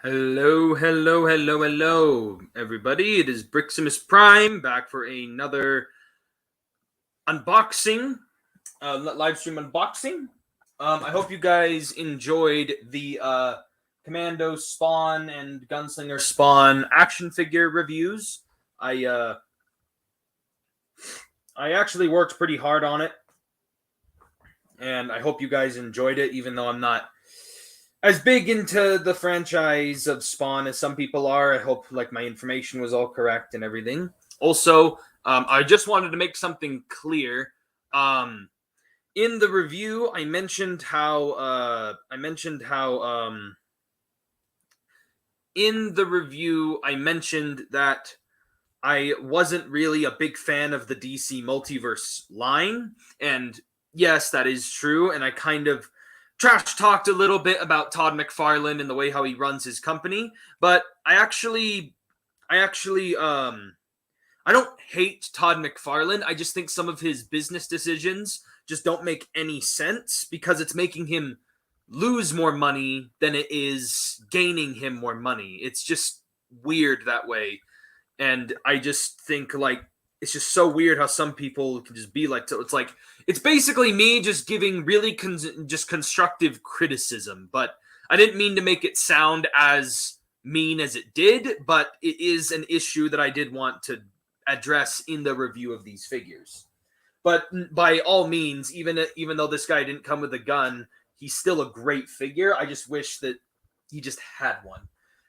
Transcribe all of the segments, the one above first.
Hello, hello, hello, hello, everybody. It is Briximus Prime back for another unboxing, live stream unboxing. I hope you guys enjoyed the Commando Spawn and Gunslinger Spawn action figure reviews. I actually worked pretty hard on it, and I hope you guys enjoyed it, even though I'm not as big into the franchise of Spawn as some people are. I hope my information was all correct and everything. Also, I just wanted to make something clear. In the review, I mentioned how that I wasn't really a big fan of the DC Multiverse line, and yes, that is true. And I kind of trash talked a little bit about Todd McFarlane and the way how he runs his company, but I don't hate Todd McFarlane. I just think some of his business decisions just don't make any sense because it's making him lose more money than it is gaining him more money. It's just weird that way. And I just think it's just so weird how some people can just be like, it's basically me just giving really just constructive criticism, but I didn't mean to make it sound as mean as it did, but it is an issue that I did want to address in the review of these figures. But by all means, even though this guy didn't come with a gun, he's still a great figure. I just wish that he just had one.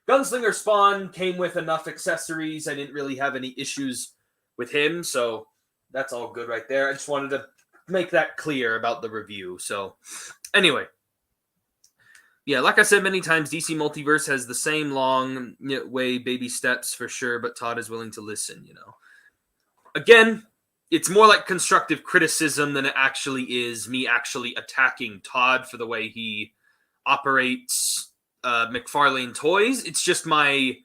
Gunslinger Spawn came with enough accessories. I didn't really have any issues with him, so that's all good right there. I just wanted to make that clear about the review. So, anyway. Yeah, like I said many times, DC Multiverse has the same long way, baby steps for sure, but Todd is willing to listen, Again, it's more like constructive criticism than it actually is me actually attacking Todd for the way he operates McFarlane toys. It's just my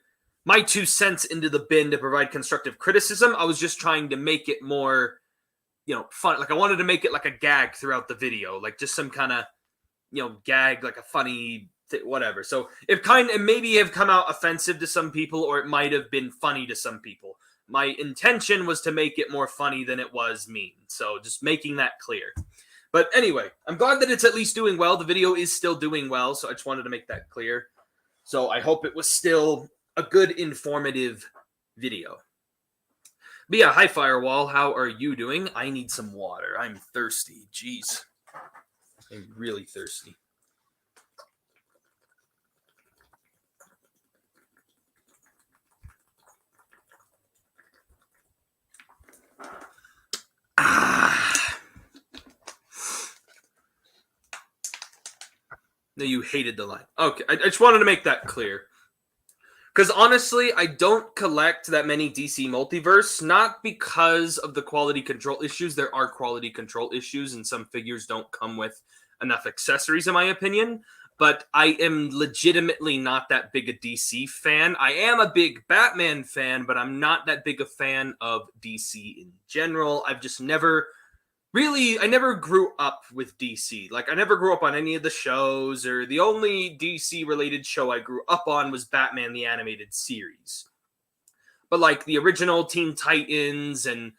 2 cents into the bin to provide constructive criticism. I was just trying to make it more, fun. I wanted to make it like a gag throughout the video, just some kind of, gag, a funny whatever. So it maybe have come out offensive to some people, or it might have been funny to some people. My intention was to make it more funny than it was mean. So just making that clear. But anyway, I'm glad that it's at least doing well. The video is still doing well, so I just wanted to make that clear. So I hope it was still a good, informative video. But yeah, hi Firewall, how are you doing? I need some water. I'm thirsty. Jeez. I'm really thirsty. No, you hated the line. Okay, I just wanted to make that clear. Because honestly, I don't collect that many DC Multiverse, not because of the quality control issues. There are quality control issues, and some figures don't come with enough accessories, in my opinion. But I am legitimately not that big a DC fan. I am a big Batman fan, but I'm not that big a fan of DC in general. I've just never... I never grew up with DC. I never grew up on any of the shows, or the only DC-related show I grew up on was Batman the Animated Series. But, the original Teen Titans and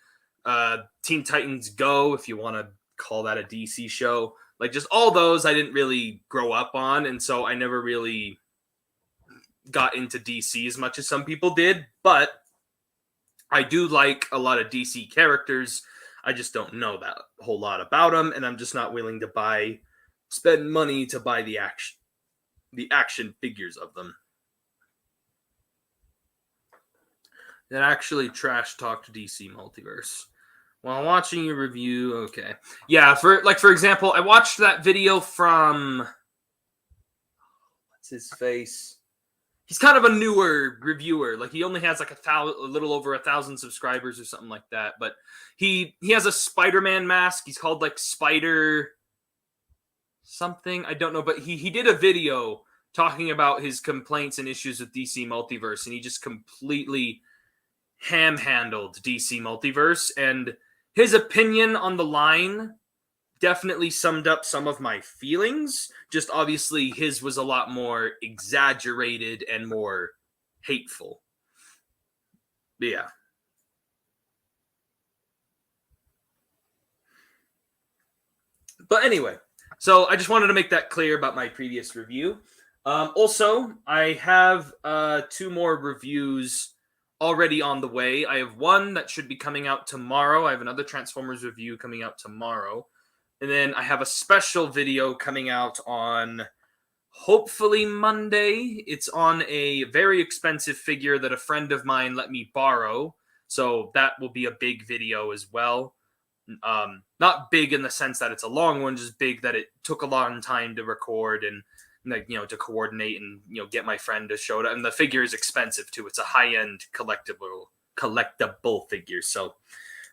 Teen Titans Go, if you want to call that a DC show, just all those I didn't really grow up on, and so I never really got into DC as much as some people did, but I do like a lot of DC characters. I just don't know that whole lot about them, and I'm just not willing to spend money to buy the action figures of them. That actually trash talked DC Multiverse. While watching your review, okay. Yeah, for example, I watched that video from... What's his face? He's kind of a newer reviewer. He only has a little over 1,000 subscribers or something like that. But he has a Spider-Man mask. He's called Spider something. I don't know. But he did a video talking about his complaints and issues with DC Multiverse, and he just completely ham-handled DC Multiverse. And his opinion on the line definitely summed up some of my feelings. Just obviously his was a lot more exaggerated and more hateful. But yeah. But anyway, so I just wanted to make that clear about my previous review. Also, I have 2 more reviews already on the way. I have one that should be coming out tomorrow. I have another Transformers review coming out tomorrow. And then I have a special video coming out on hopefully Monday. It's on a very expensive figure that a friend of mine let me borrow. So that will be a big video as well. Not big in the sense that it's a long one, just big that it took a long time to record and to coordinate and get my friend to show it. And the figure is expensive too. It's a high-end collectible figure. So,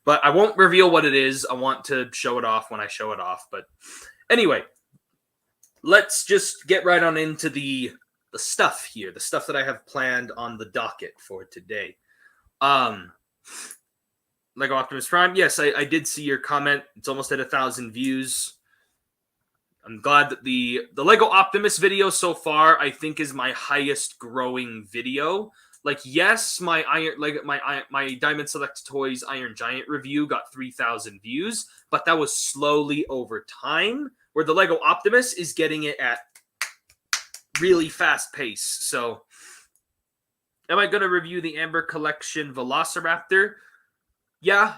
but I won't reveal what it is. I want to show it off when I show it off. But anyway, let's just get right on into the stuff here, the stuff that I have planned on the docket for today. Lego Optimus Prime. Yes, I did see your comment. It's almost at 1,000 views. I'm glad that the Lego Optimus video so far, I think, is my highest growing video. Like, yes, my Diamond Select Toys Iron Giant review got 3,000 views, but that was slowly over time, where the Lego Optimus is getting it at really fast pace. So, am I going to review the Amber Collection Velociraptor? Yeah.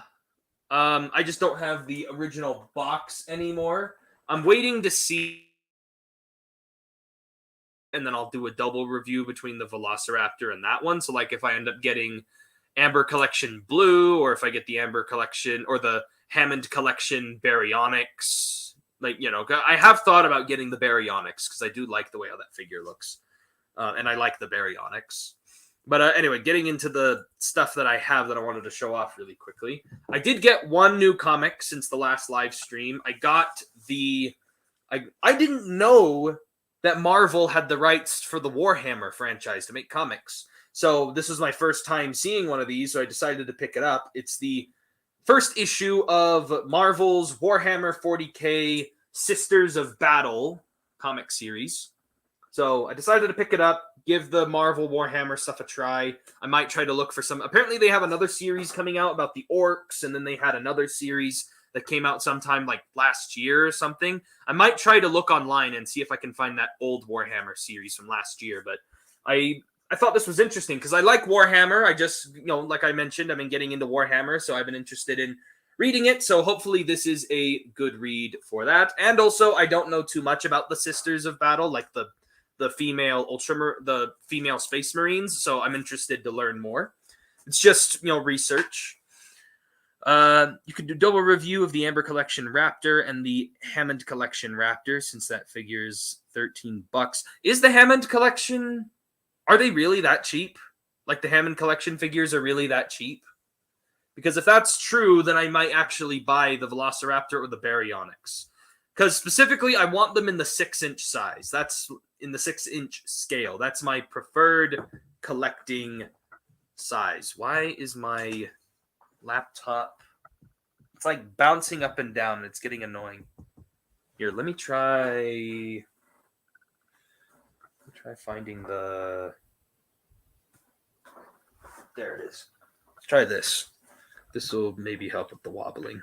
I just don't have the original box anymore. I'm waiting to see, and then I'll do a double review between the Velociraptor and that one. So, like, if I end up getting Amber Collection Blue, or if I get the Amber Collection or the Hammond Collection Baryonyx, I have thought about getting the Baryonyx because I do like the way how that figure looks, and I like the Baryonyx. But anyway, getting into the stuff that I have that I wanted to show off really quickly. I did get one new comic since the last live stream. I got I didn't know that Marvel had the rights for the Warhammer franchise to make comics. So this was my first time seeing one of these, so I decided to pick it up. It's the first issue of Marvel's Warhammer 40K Sisters of Battle comic series. So I decided to pick it up, give the Marvel Warhammer stuff a try. I might try to look for some. Apparently they have another series coming out about the orcs, and then they had another series that came out sometime like last year or something. I might try to look online and see if I can find that old Warhammer series from last year. But I thought this was interesting because I like Warhammer. I just, like I mentioned, I've been getting into Warhammer, so I've been interested in reading it. So hopefully this is a good read for that. And also, I don't know too much about the Sisters of Battle, like the female the female Space Marines, so I'm interested to learn more. It's just, research. You can do double review of the Amber Collection Raptor and the Hammond Collection Raptor, since that figure's $13. Is the Hammond Collection, are they really that cheap? Like, the Hammond Collection figures are really that cheap? Because if that's true, then I might actually buy the Velociraptor or the Baryonyx. Because specifically, I want them in the 6-inch size. That's in the 6-inch scale. That's my preferred collecting size. Why is my laptop? It's like bouncing up and down. It's getting annoying. Here, let me try finding the. There it is. Let's try this. This will maybe help with the wobbling.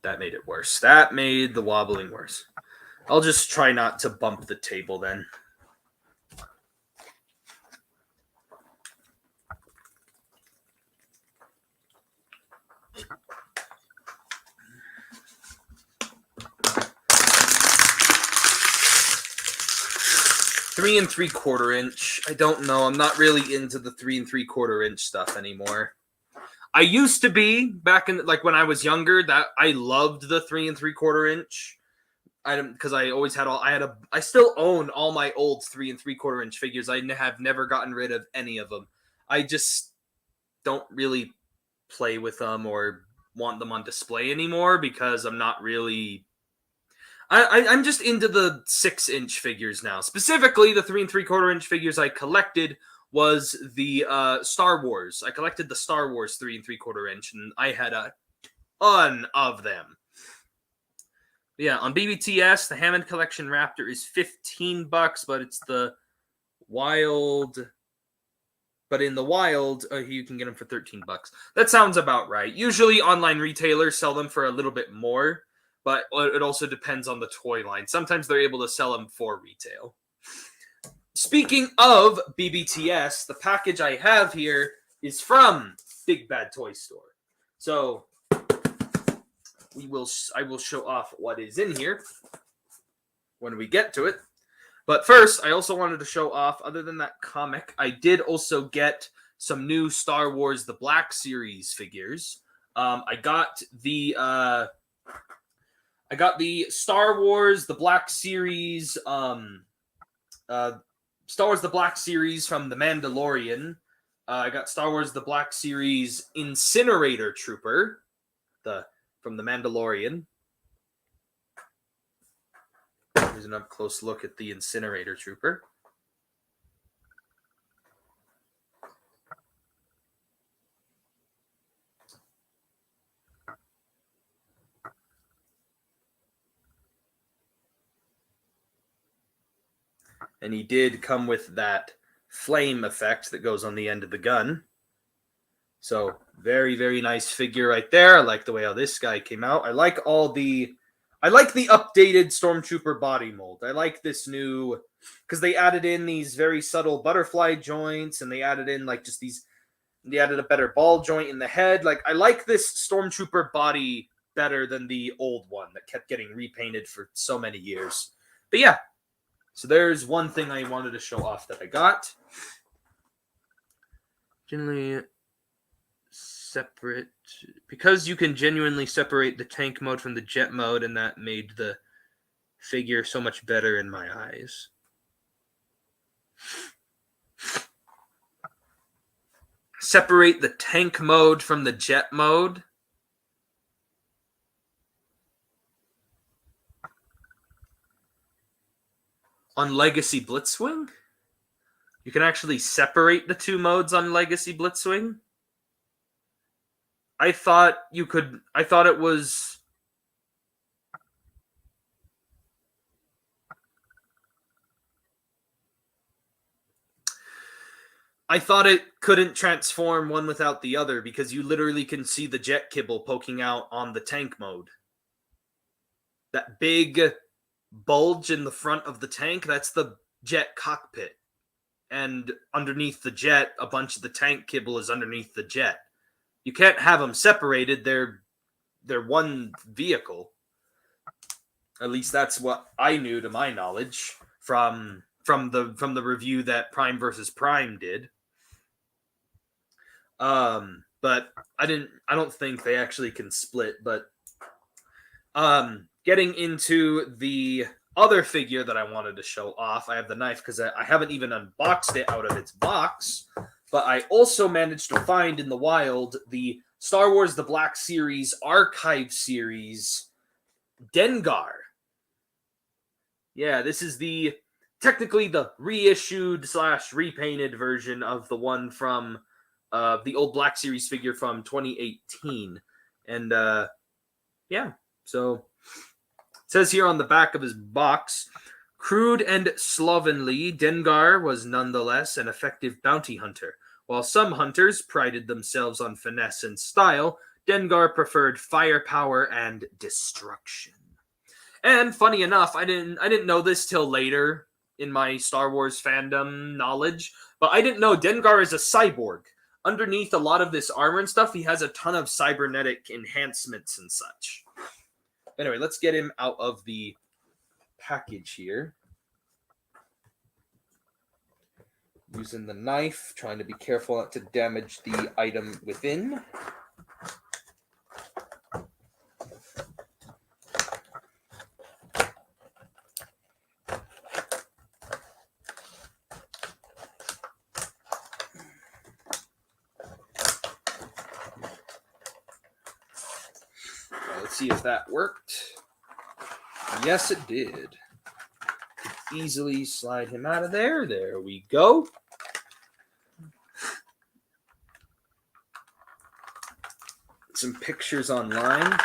That made it worse. That made the wobbling worse. I'll just try not to bump the table then. Three and 3/4 inch. I don't know. I'm not really into the 3 3/4 inch stuff anymore. I used to be back in when I was younger. That I loved the 3 3/4 inch. Because I always had I still own all my old 3 3/4 inch figures. I have never gotten rid of any of them. I just don't really play with them or want them on display anymore because I'm not really. I'm just into the 6-inch figures now. Specifically, the 3 3/4 inch figures I collected was the Star Wars. I collected the Star Wars 3 3/4 inch, and I had a ton of them. Yeah, on BBTS, the Hammond Collection Raptor is $15, but it's the wild. But in the wild, you can get them for $13. That sounds about right. Usually, online retailers sell them for a little bit more, but it also depends on the toy line. Sometimes they're able to sell them for retail. Speaking of BBTS, the package I have here is from Big Bad Toy Store. So I will show off what is in here when we get to it. But first, I also wanted to show off, other than that comic, I did also get some new Star Wars The Black Series figures. I got the Star Wars The Black Series Star Wars The Black Series from The Mandalorian. I got Star Wars The Black Series Incinerator Trooper from The Mandalorian. Here's an up close look at the Incinerator Trooper. And he did come with that flame effect that goes on the end of the gun. So very, very nice figure right there. I like the way how this guy came out. I like the updated Stormtrooper body mold. I like this new, because they added in these very subtle butterfly joints, and they added in they added a better ball joint in the head. Like, I like this Stormtrooper body better than the old one that kept getting repainted for so many years. But yeah, so there's one thing I wanted to show off that I got. Generally separate, because you can genuinely separate the tank mode from the jet mode, and that made the figure so much better in my eyes. Separate the tank mode from the jet mode. On Legacy Blitzwing? You can actually separate the two modes on Legacy Blitzwing? I thought it was... I thought it couldn't transform one without the other, because you literally can see the jet kibble poking out on the tank mode. That big bulge in the front of the tank, that's the jet cockpit. And underneath the jet, a bunch of the tank kibble is underneath the jet. You can't have them separated. They're one vehicle. At least that's what I knew, to my knowledge, from the review that Prime vs. Prime did. But I don't think they actually can split. But getting into the other figure that I wanted to show off, I have the knife because I haven't even unboxed it out of its box. But I also managed to find in the wild the Star Wars The Black Series Archive Series Dengar. Yeah, this is technically the reissued / repainted version of the one from the old Black Series figure from 2018. And yeah, so it says here on the back of his box, crude and slovenly, Dengar was nonetheless an effective bounty hunter. While some hunters prided themselves on finesse and style, Dengar preferred firepower and destruction. And funny enough, I didn't know this till later in my Star Wars fandom knowledge, but I didn't know Dengar is a cyborg. Underneath a lot of this armor and stuff, he has a ton of cybernetic enhancements and such. Anyway, let's get him out of the package here. Using the knife, trying to be careful not to damage the item within. Let's see if that worked. Yes, it did. Easily slide him out of there. There we go. Some pictures online.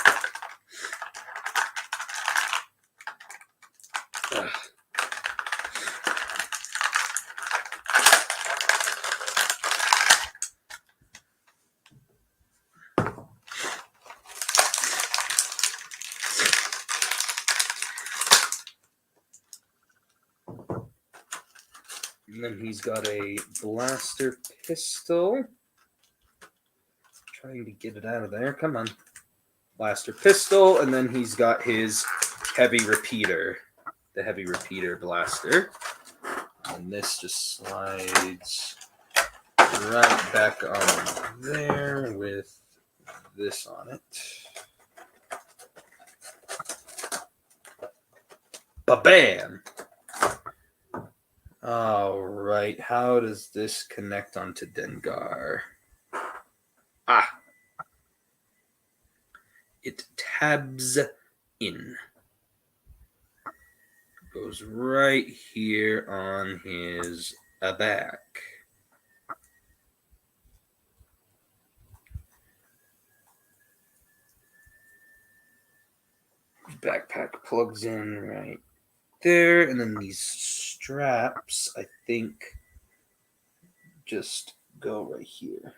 And then he's got a blaster pistol. Trying to get it out of there. Come on. Blaster pistol. And then he's got his heavy repeater. The heavy repeater blaster. And this just slides right back on there with this on it. Ba-bam! All right, how does this connect onto Dengar? Ah! It tabs in. Goes right here on his back. Backpack plugs in right there, and then these straps, I think, just go right here.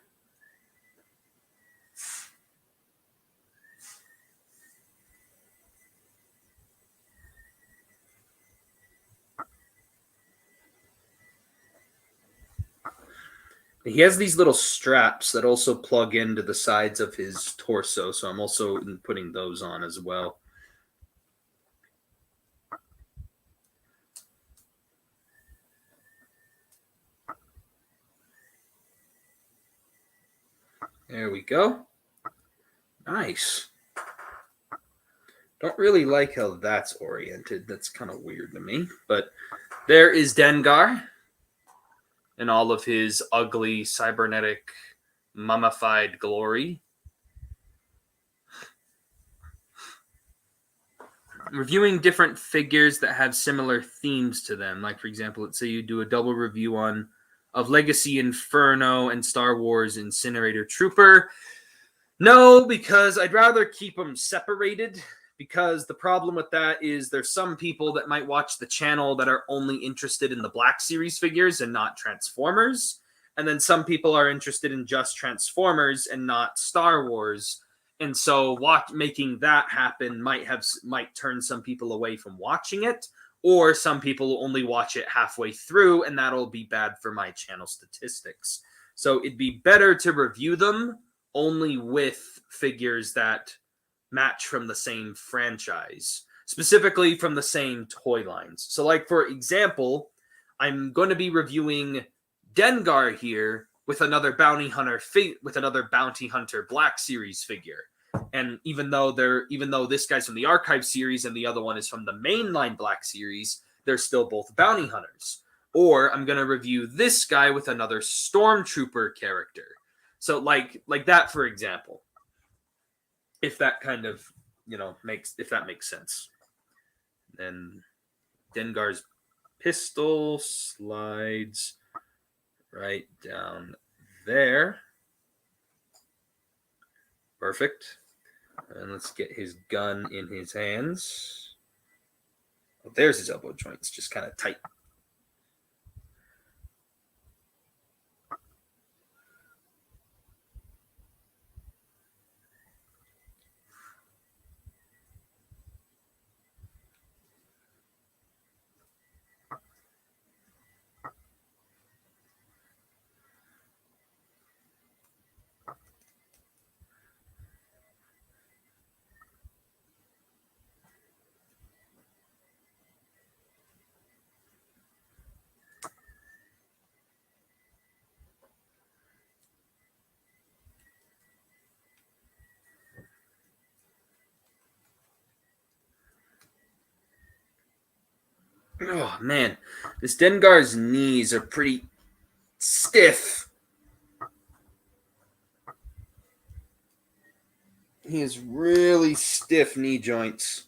He has these little straps that also plug into the sides of his torso, so I'm also putting those on as well. There we go. Nice. Don't really like how that's oriented. That's kind of weird to me. But there is Dengar in all of his ugly, cybernetic, mummified glory. Reviewing different figures that have similar themes to them. Like, for example, let's say you do a double review of Legacy Inferno and Star Wars Incinerator Trooper. No, because I'd rather keep them separated. Because the problem with that is there's some people that might watch the channel that are only interested in the Black Series figures and not Transformers. And then some people are interested in just Transformers and not Star Wars. And so making that happen might turn some people away from watching it. Or some people will only watch it halfway through, and that'll be bad for my channel statistics. So it'd be better to review them only with figures that match from the same franchise, specifically from the same toy lines. So, like, for example, I'm going to be reviewing Dengar here with another bounty hunter Black Series figure. And even though this guy's from the Archive series and the other one is from the mainline Black Series, they're still both bounty hunters. Or I'm going to review this guy with another Stormtrooper character. So like that, for example. If that kind of, makes sense. Then Dengar's pistol slides right down there. Perfect. And let's get his gun in his hands. Oh, there's his elbow joints, just kind of tight. Oh, man. This Dengar's knees are pretty stiff. He has really stiff knee joints.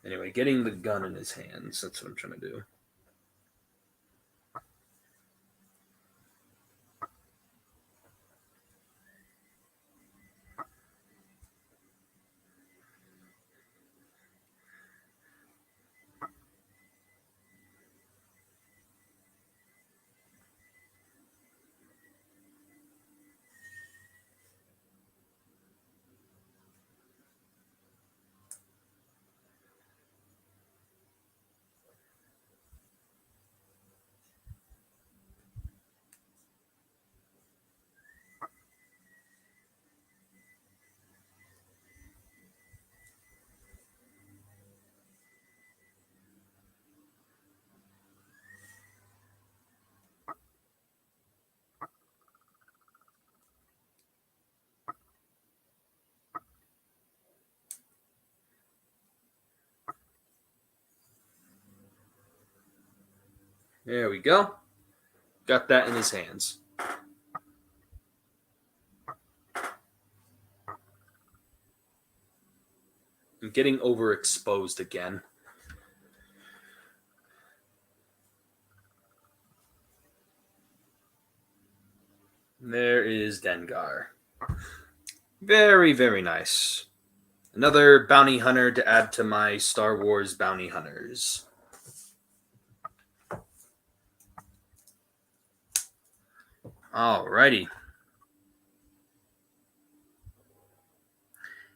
Anyway, getting the gun in his hands. That's what I'm trying to do. There we go. Got that in his hands. I'm getting overexposed again. There is Dengar. Very, very nice. Another bounty hunter to add to my Star Wars bounty hunters. Alrighty.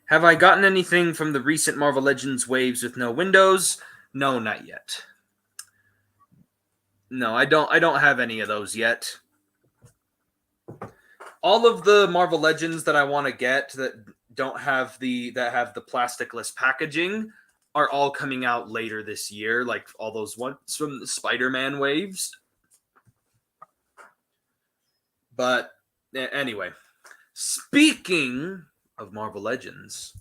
Have I gotten anything from the recent Marvel Legends waves with no windows? No, not yet. No, I don't have any of those yet. All of the Marvel Legends that I want to get that have the plasticless packaging are all coming out later this year, like all those ones from the Spider-Man waves. But anyway, speaking of Marvel Legends,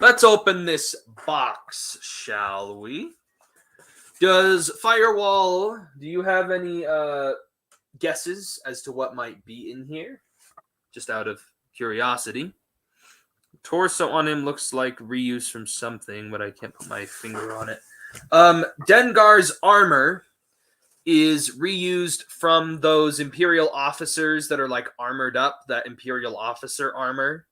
let's open this box, shall we? Does Firewall, do you have any guesses as to what might be in here? Just out of curiosity. Torso on him looks like reuse from something, but I can't put my finger on it. Dengar's armor is reused from those Imperial officers that are like armored up, that Imperial officer armor,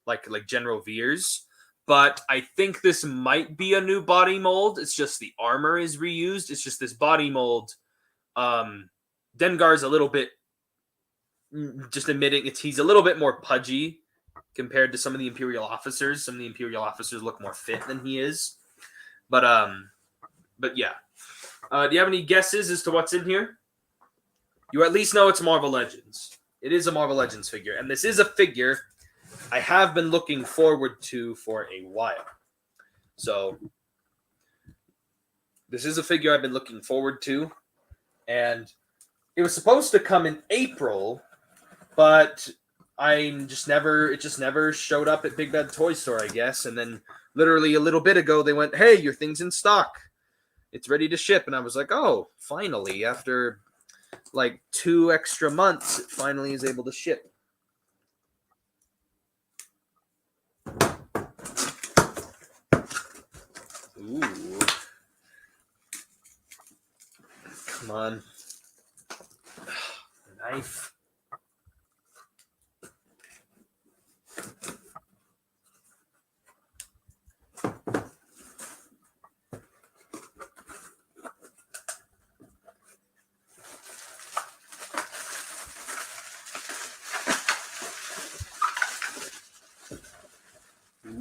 like General Veers. But I think this might be a new body mold. It's just the armor is reused. It's just this body mold. Dengar's a little bit, just admitting he's a little bit more pudgy compared to some of the Imperial officers. Some of the Imperial officers look more fit than he is. But yeah. Do you have any guesses as to what's in here? You at least know it's Marvel Legends. It is a Marvel Legends figure. And this is a figure I have been looking forward to for a while. So, this is a figure I've been looking forward to. And it was supposed to come in April, but it just never showed up at Big Bad Toy Store, I guess. And then literally a little bit ago, they went, hey, your thing's in stock. It's ready to ship. And I was like, oh, finally, after like 2 extra months, it finally is able to ship. Ooh. Come on. Knife.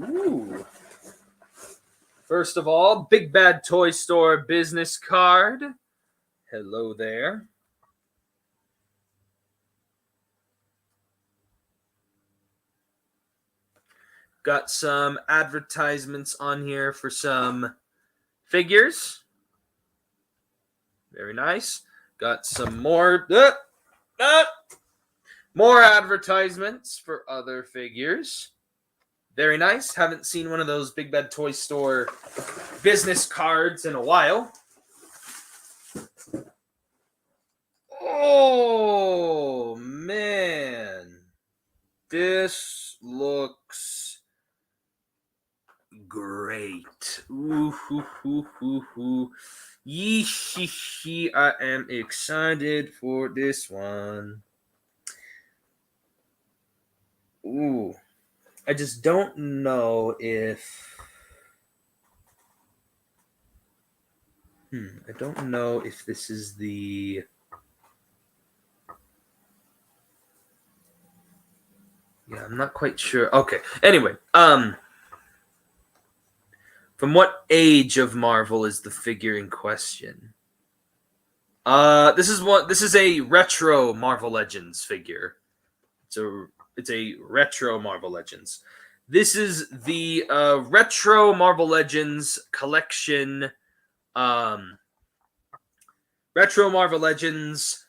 Ooh. First of all, Big Bad Toy Store business card. Hello there. Got some advertisements on here for some figures. Very nice. Got some more advertisements for other figures. Very nice. Haven't seen one of those Big Bad Toy Store business cards in a while. Oh, man. This looks great. Ooh, hoo, hoo, hoo, hoo. Yee, I am excited for this one. Ooh. I just don't know if... I don't know if this is the... Yeah, I'm not quite sure. Okay. Anyway, from what age of Marvel is the figure in question? This is a retro Marvel Legends figure. It's a retro Marvel Legends. This is the retro Marvel Legends collection. Retro Marvel Legends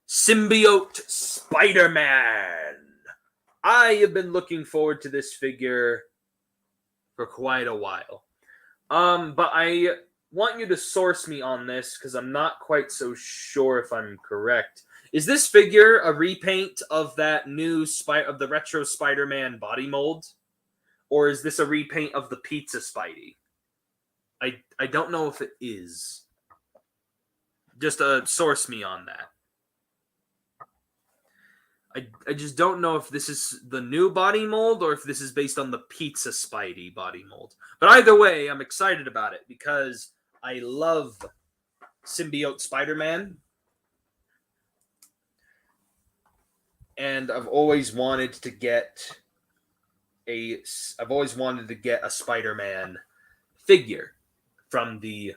Symbiote Spider-Man. I have been looking forward to this figure for quite a while. But I want you to source me on this because I'm not quite so sure if I'm correct. Is this figure a repaint of that new of the retro Spider-Man body mold, or is this a repaint of the Pizza Spidey? I don't know if it is. Just source me on that. I just don't know if this is the new body mold or if this is based on the Pizza Spidey body mold. But either way, I'm excited about it because I love symbiote Spider-Man. And I've always wanted to get a Spider-Man figure from the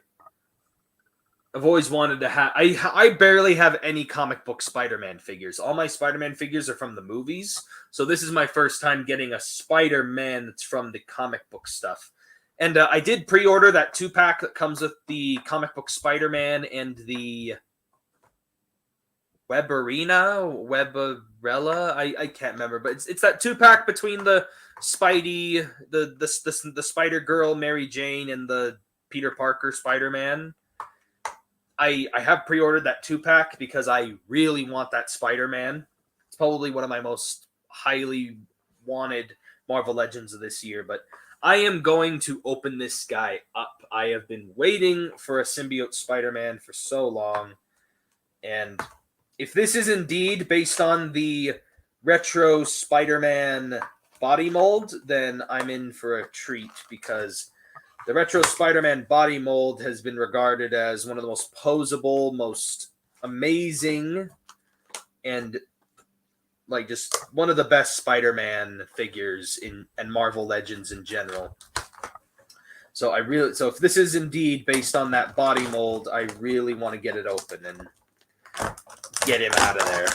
I've always wanted to have. I barely have any comic book Spider-Man figures. All my Spider-Man figures are from the movies, so this is my first time getting a Spider-Man that's from the comic book stuff. And I did pre-order that 2-pack that comes with the comic book Spider-Man and the Webarella. I can't remember, but it's that 2-pack between the Spidey, the Spider-Girl, Mary Jane, and the Peter Parker Spider-Man. I have pre-ordered that 2-pack because I really want that Spider-Man. It's probably one of my most highly wanted Marvel Legends of this year, but I am going to open this guy up. I have been waiting for a symbiote Spider-Man for so long, and if this is indeed based on the retro Spider-Man body mold, then I'm in for a treat because the retro Spider-Man body mold has been regarded as one of the most posable, most amazing, and like just one of the best Spider-Man figures in Marvel Legends in general. So if this is indeed based on that body mold, I really want to get it open and get him out of there.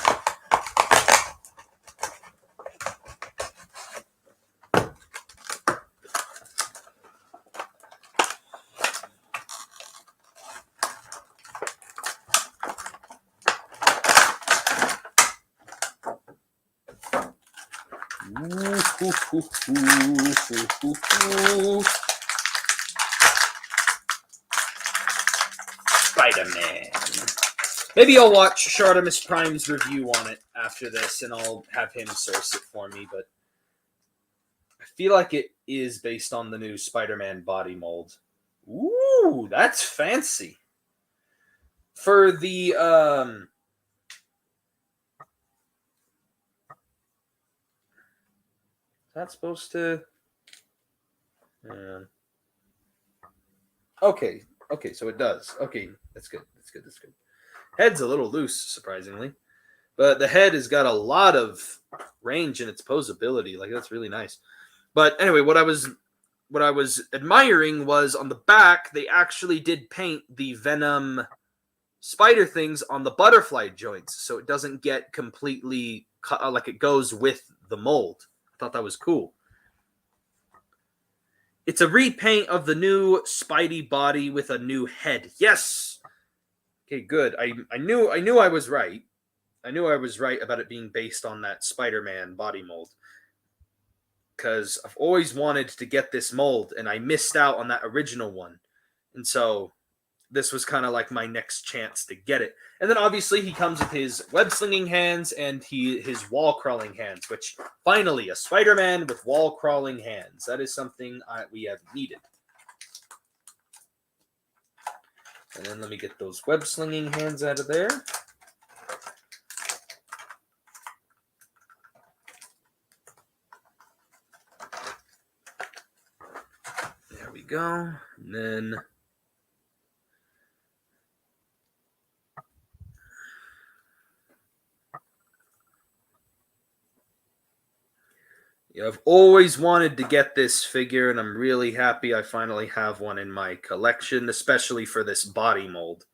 Spider-Man. Maybe I'll watch Shartimus Prime's review on it after this, and I'll have him source it for me, but I feel like it is based on the new Spider-Man body mold. Ooh, that's fancy. For the, that's supposed to... Okay, so it does. Okay, that's good. Head's a little loose, surprisingly. But the head has got a lot of range in its posability. Like, that's really nice. But anyway, what I was admiring was on the back, they actually did paint the Venom spider things on the butterfly joints, so it doesn't get completely cut, like it goes with the mold. I thought that was cool. It's a repaint of the new Spidey body with a new head. Yes. Okay, good. I knew I was right. I knew I was right about it being based on that Spider-Man body mold. Because I've always wanted to get this mold, and I missed out on that original one. And so this was kind of like my next chance to get it. And then obviously he comes with his web-slinging hands and his wall-crawling hands, which finally, a Spider-Man with wall-crawling hands. That is something we have needed. And then let me get those web-slinging hands out of there. There we go. And then... yeah, I've always wanted to get this figure, and I'm really happy I finally have one in my collection, especially for this body mold.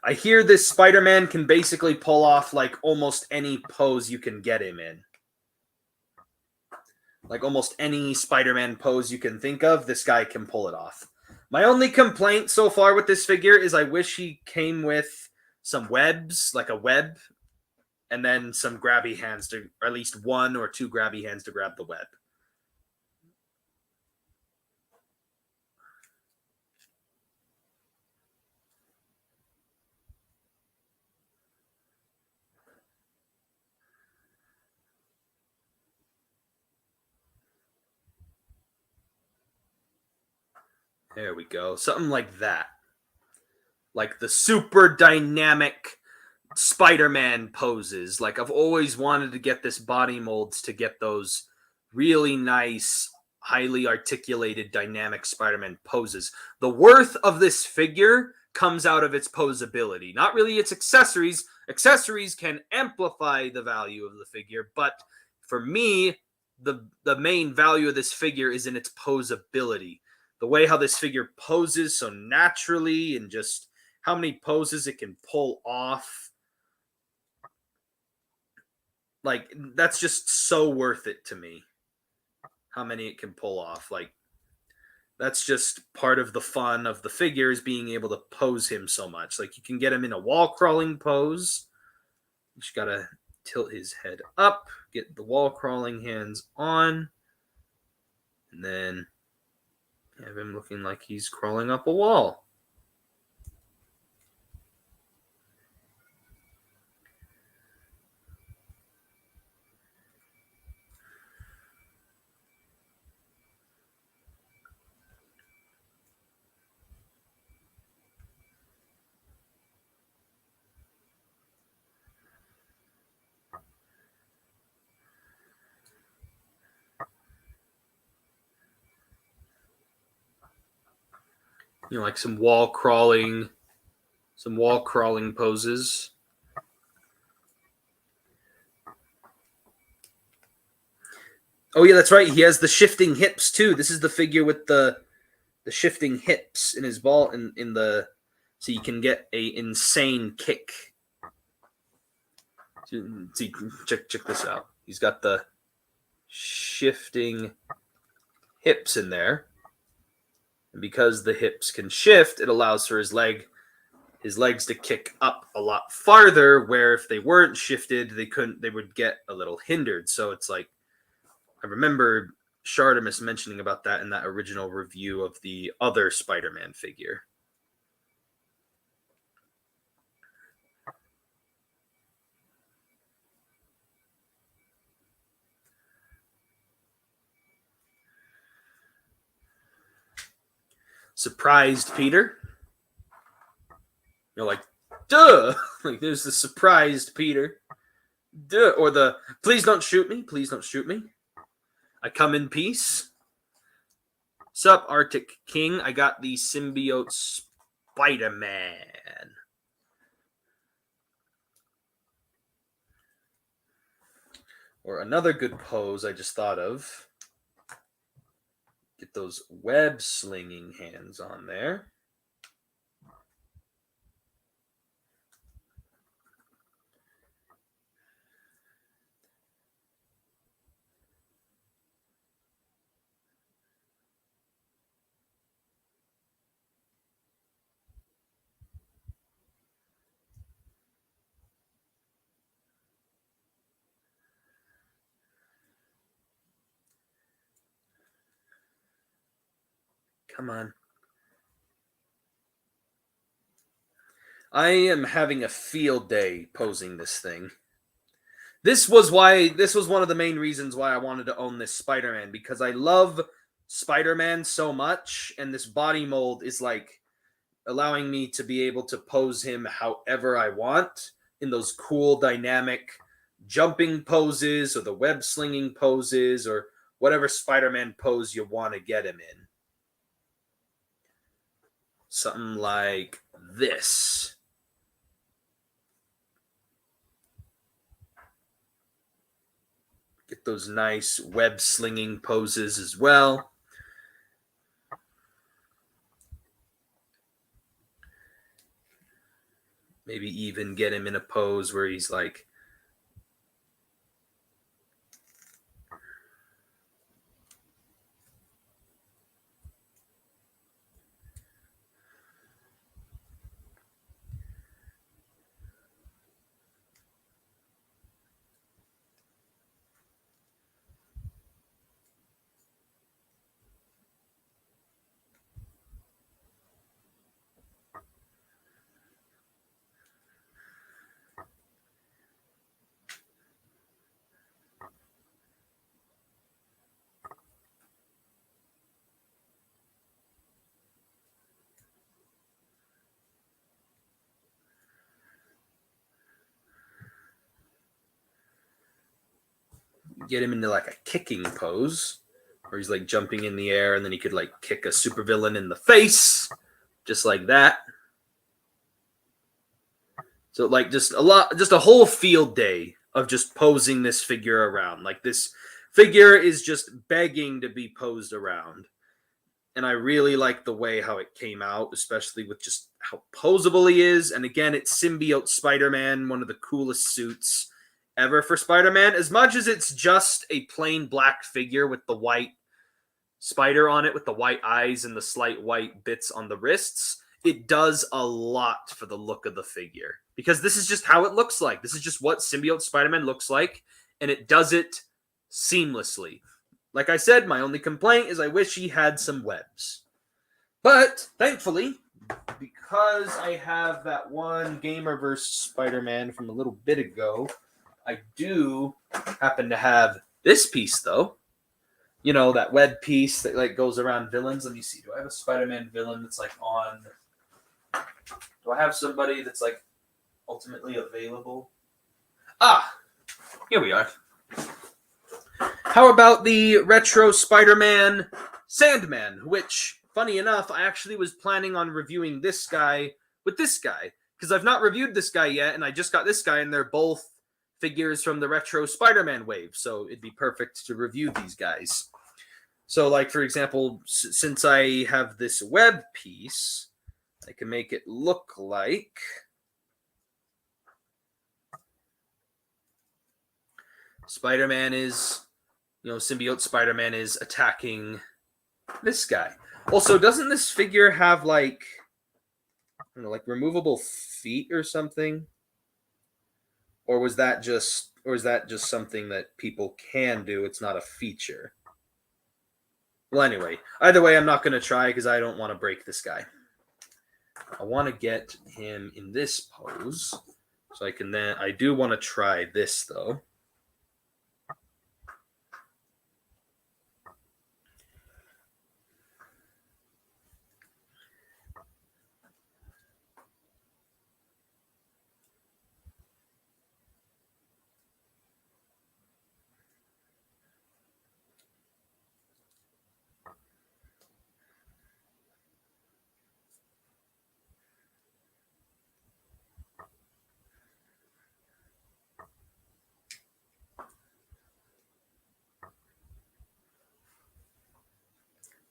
I hear this Spider-Man can basically pull off like almost any pose you can get him in. Like almost any Spider-Man pose you can think of, this guy can pull it off. My only complaint so far with this figure is I wish he came with some webs, like a web and then some grabby hands or at least one or two grabby hands to grab the web. There we go. Something like that. Like the super dynamic Spider-Man poses. Like I've always wanted to get this body molds to get those really nice, highly articulated, dynamic Spider-Man poses. The worth of this figure comes out of its posability, not really its accessories. Accessories can amplify the value of the figure, but for me, the main value of this figure is in its posability. The way how this figure poses so naturally and just how many poses it can pull off. Like, that's just so worth it to me. How many it can pull off. Like, that's just part of the fun of the figure is being able to pose him so much. Like, you can get him in a wall crawling pose. You just gotta tilt his head up, get the wall crawling hands on, and then have him looking like he's crawling up a wall. You know, like some wall crawling poses. Oh yeah, that's right. He has the shifting hips too. This is the figure with the shifting hips in his ball in the so you can get a insane kick. See, check this out. He's got the shifting hips in there. And because the hips can shift, it allows for his legs to kick up a lot farther, where if they weren't shifted, they would get a little hindered. So it's like, I remember Shartimus mentioning about that in that original review of the other Spider-Man figure. Surprised Peter. You're like, duh! Like, there's the surprised Peter. Duh! Or the, please don't shoot me, please don't shoot me. I come in peace. Sup, Arctic King? I got the symbiote Spider-Man. Or another good pose I just thought of. Get those web slinging hands on there. Come on. I am having a field day posing this thing. This was one of the main reasons why I wanted to own this Spider-Man, because I love Spider-Man so much, and this body mold is like allowing me to be able to pose him however I want in those cool dynamic jumping poses or the web slinging poses or whatever Spider-Man pose you want to get him in. Something like this. Get those nice web slinging poses as well. Maybe even get him in a pose where he's like, get him into like a kicking pose where he's like jumping in the air and then he could like kick a supervillain in the face just like that. So like just a whole field day of just posing this figure around. Like this figure is just begging to be posed around. And I really like the way how it came out, especially with just how posable he is. And again, it's Symbiote Spider-Man, one of the coolest suits ever for Spider-Man. As much as it's just a plain black figure with the white spider on it, with the white eyes and the slight white bits on the wrists, it does a lot for the look of the figure. Because this is just how it looks like. This is just what Symbiote Spider-Man looks like. And it does it seamlessly. Like I said, my only complaint is I wish he had some webs. But, thankfully, because I have that one Gamerverse Spider-Man from a little bit ago, I do happen to have this piece, though. You know, that web piece that like goes around villains. Let me see. Do I have a Spider-Man villain that's like on... Do I have somebody that's like ultimately available? Ah! Here we are. How about the retro Spider-Man Sandman, which, funny enough, I actually was planning on reviewing this guy with this guy, because I've not reviewed this guy yet, and I just got this guy, and they're both figures from the retro Spider-Man wave, so it'd be perfect to review these guys. So, like, for example, since I have this web piece, I can make it look like... Spider-Man is... You know, Symbiote Spider-Man is attacking this guy. Also, doesn't this figure have like, I don't know, like removable feet or something? Or is that just something that people can do? It's not a feature. Well, anyway, either way, I'm not going to try because I don't want to break this guy. I want to get him in this pose, so I can then. I do want to try this though.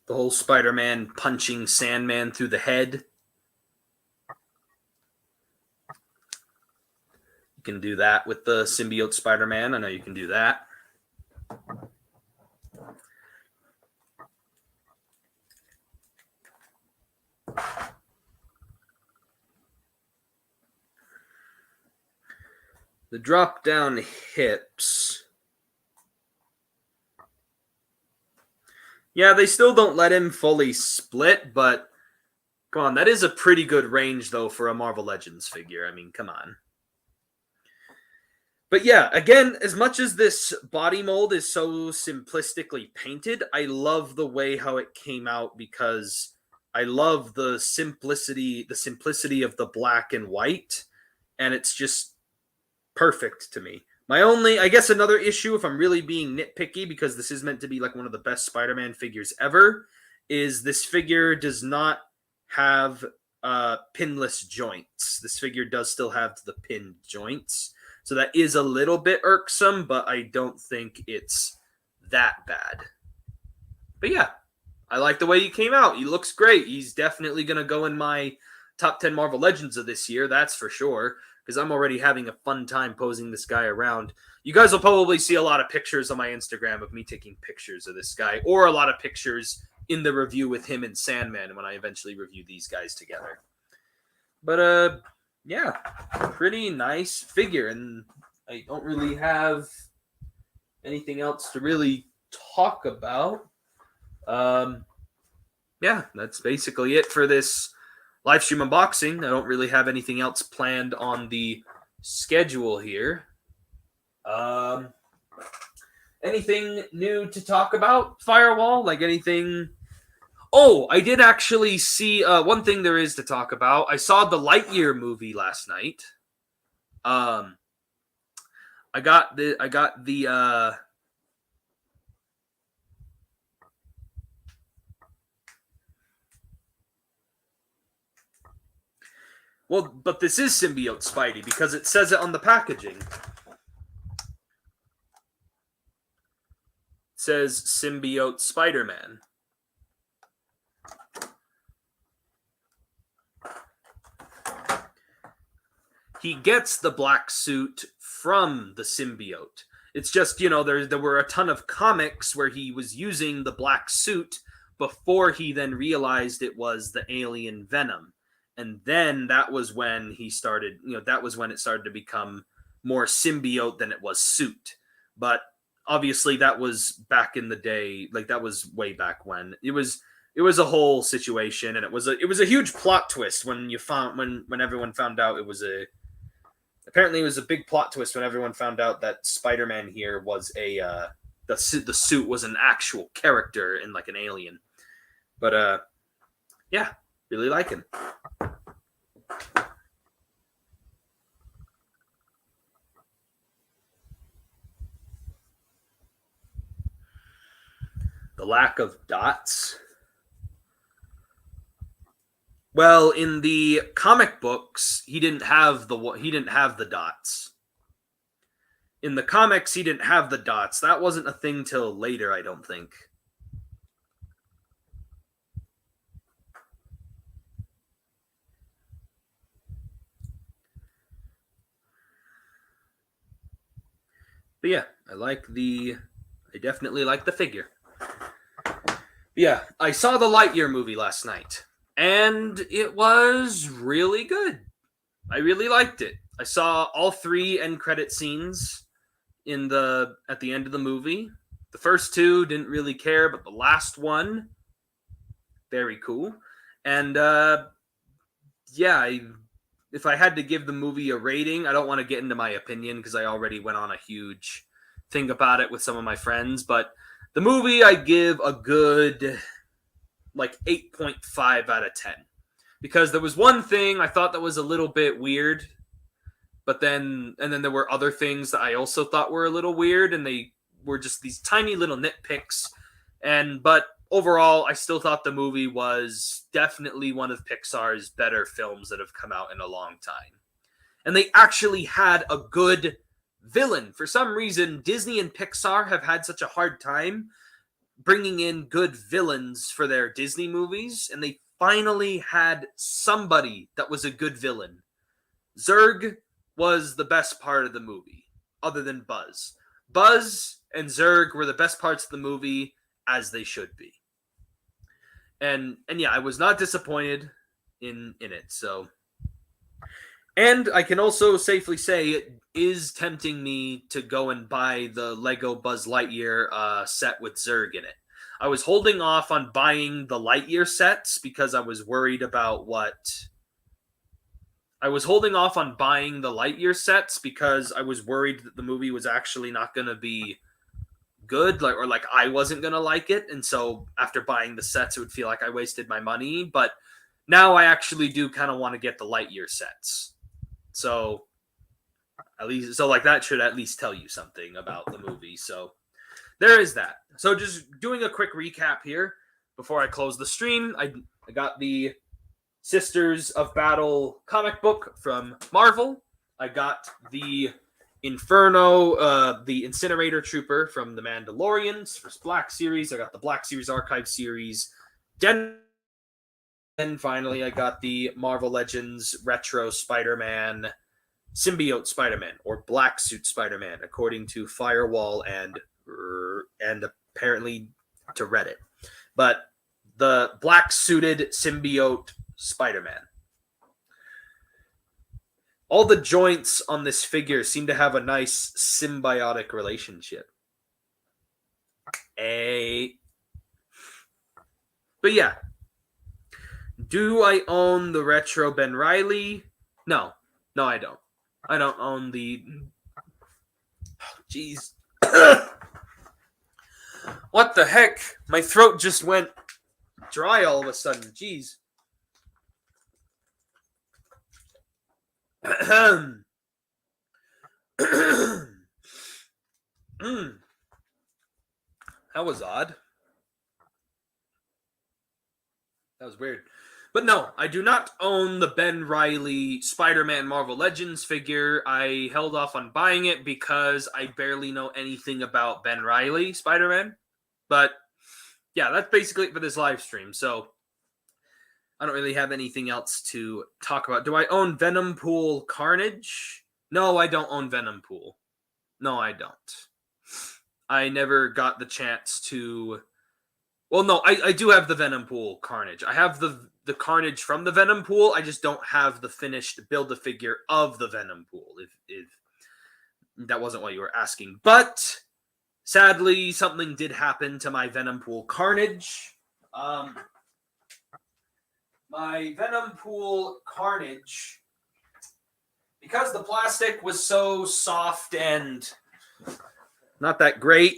The whole Spider-Man punching Sandman through the head. You can do that with the Symbiote Spider-Man. I know you can do that. The drop-down hips... Yeah, they still don't let him fully split, but come on, that is a pretty good range, though, for a Marvel Legends figure. I mean, come on. But yeah, again, as much as this body mold is so simplistically painted, I love the way how it came out because I love the simplicity of the black and white, and it's just perfect to me. My only, I guess another issue, if I'm really being nitpicky, because this is meant to be like one of the best Spider-Man figures ever, is this figure does not have pinless joints. This figure does still have the pinned joints. So that is a little bit irksome, but I don't think it's that bad. But yeah, I like the way he came out. He looks great. He's definitely going to go in my top 10 Marvel Legends of this year, that's for sure. Because I'm already having a fun time posing this guy around. You guys will probably see a lot of pictures on my Instagram of me taking pictures of this guy, or a lot of pictures in the review with him and Sandman when I eventually review these guys together. But, yeah, pretty nice figure, and I don't really have anything else to really talk about. Yeah, that's basically it for this Livestream unboxing. I don't really have anything else planned on the schedule here. Anything new to talk about, Firewall? Like anything... Oh, I did actually see one thing there is to talk about. I saw the Lightyear movie last night. I got the Well, but this is Symbiote Spidey because it says it on the packaging. It says Symbiote Spider-Man. He gets the black suit from the symbiote. It's just, there were a ton of comics where he was using the black suit before he then realized it was the alien Venom. And then that was when he started, that was when it started to become more symbiote than it was suit. But obviously that was back in the day, like that was way back when. It was a whole situation, and it was a huge plot twist when everyone found out it was a big plot twist when everyone found out that Spider-Man here was the suit was an actual character and like an alien. But yeah, really like him. The lack of dots. Well, in the comic books, he didn't have the dots. In the comics, he didn't have the dots. That wasn't a thing till later, I don't think. But yeah, I definitely like the figure. But yeah, I saw the Lightyear movie last night, and it was really good. I really liked it. I saw all 3 end credit scenes at the end of the movie. The first 2 didn't really care, but the last one, very cool. And yeah, if I had to give the movie a rating, I don't want to get into my opinion because I already went on a huge thing about it with some of my friends, but the movie I give a good 8.5 out of 10. Because there was one thing I thought that was a little bit weird, but then there were other things that I also thought were a little weird, and they were just these tiny little nitpicks. But overall, I still thought the movie was definitely one of Pixar's better films that have come out in a long time. And they actually had a good villain. For some reason, Disney and Pixar have had such a hard time bringing in good villains for their Disney movies, and they finally had somebody that was a good villain. Zurg was the best part of the movie, other than Buzz. Buzz and Zurg were the best parts of the movie, as they should be. And yeah, I was not disappointed in it. So, and I can also safely say it is tempting me to go and buy the Lego Buzz Lightyear set with Zurg in it. I was holding off on buying the Lightyear sets because I was worried about I was holding off on buying the Lightyear sets because I was worried that the movie was actually not going to be good, or I wasn't going to like it. And so after buying the sets, it would feel like I wasted my money. But now I actually do kind of want to get the Lightyear sets. So that should at least tell you something about the movie. So there is that. So just doing a quick recap here before I close the stream. I got the Sisters of Battle comic book from Marvel. I got the Inferno, the Incinerator Trooper from the Mandalorians for Black Series. I got the Black Series Archive series. Then finally, I got the Marvel Legends Retro Spider-Man, Symbiote Spider-Man, or Black Suit Spider-Man, according to Firewall and apparently to Reddit. But the black suited symbiote Spider-Man. All the joints on this figure seem to have a nice symbiotic relationship. But yeah. Do I own the retro Ben Reilly? No, I don't. I don't own the... Jeez. What the heck? My throat just went dry all of a sudden. Jeez. That was odd. That was weird. But no, I do not own the Ben Reilly Spider-Man Marvel Legends figure. I held off on buying it because I barely know anything about Ben Reilly Spider-Man. But yeah, that's basically it for this live stream. So I don't really have anything else to talk about. Do I own Venom Pool Carnage? No, I don't own Venom Pool. No, I don't. I never got the chance to... Well, no, I do have the Venom Pool Carnage. I have the Carnage from the Venom Pool. I just don't have the finished Build-A-Figure of the Venom Pool, if that wasn't what you were asking. But, sadly, something did happen to my Venom Pool Carnage. My Venom Pool Carnage, because the plastic was so soft and not that great,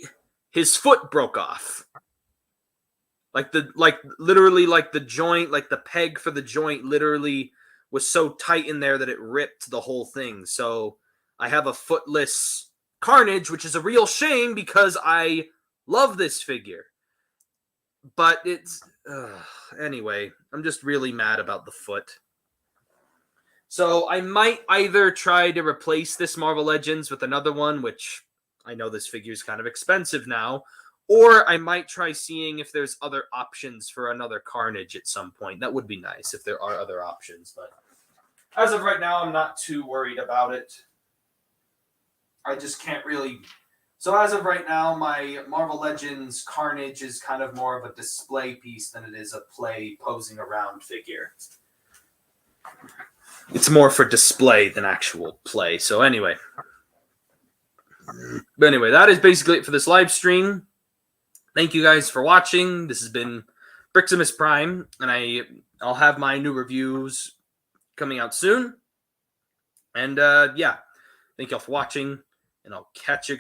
his foot broke off. Literally the joint, like the peg for the joint literally was so tight in there that it ripped the whole thing. So I have a footless Carnage, which is a real shame because I love this figure. But it's... anyway, I'm just really mad about the foot. So I might either try to replace this Marvel Legends with another one, which I know this figure is kind of expensive now, or I might try seeing if there's other options for another Carnage at some point. That would be nice if there are other options, but as of right now, I'm not too worried about it. I just can't really... So as of right now, my Marvel Legends Carnage is kind of more of a display piece than it is a play posing around figure. It's more for display than actual play. So anyway. But anyway, that is basically it for this live stream. Thank you guys for watching. This has been Briximus Prime, and I'll have my new reviews coming out soon. And yeah, thank y'all for watching, and I'll catch you guys.